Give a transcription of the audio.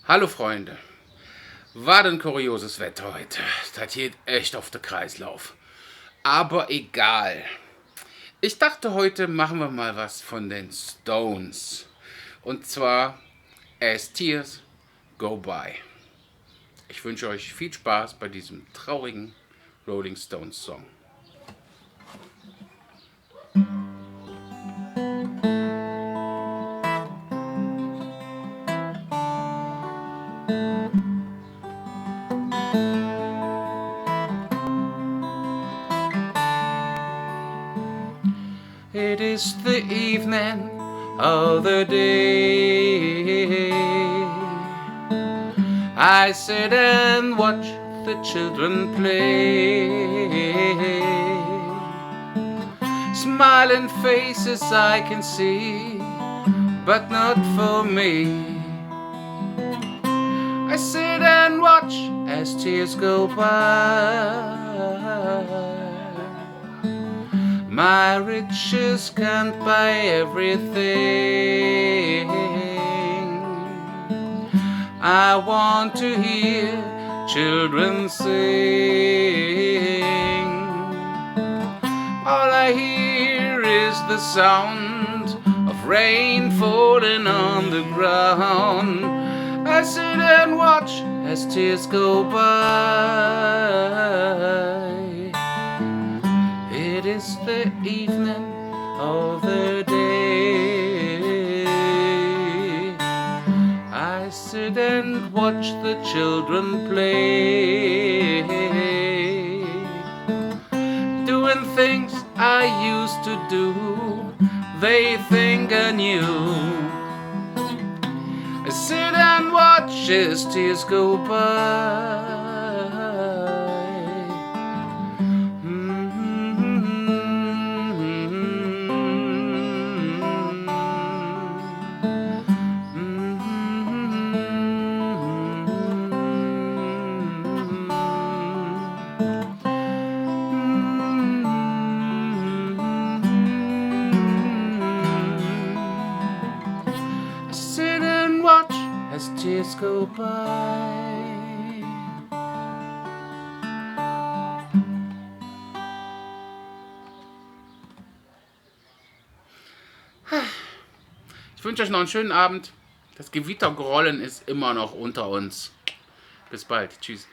Hallo Freunde, war denn kurioses Wetter heute. Das geht echt auf den Kreislauf. Aber egal. Ich dachte, heute machen wir mal was von den Stones. Und zwar As Tears Go By. Ich wünsche euch viel Spaß bei diesem traurigen Rolling Stones Song. It is the evening of the day. I sit and watch the children play. Smiling faces I can see, but not for me. I sit and watch as tears go by. My riches can't buy everything. I want to hear children sing. All I hear is the sound of rain falling on the ground. I sit and watch as tears go by. It is the evening of the day. I sit and watch the children play, doing things I used to do. They think I knew. I sit and watch as tears go by. Sit and watch as tears go by. Ich wünsche euch noch einen schönen Abend. Das Gewittergrollen ist immer noch unter uns. Bis bald. Tschüss.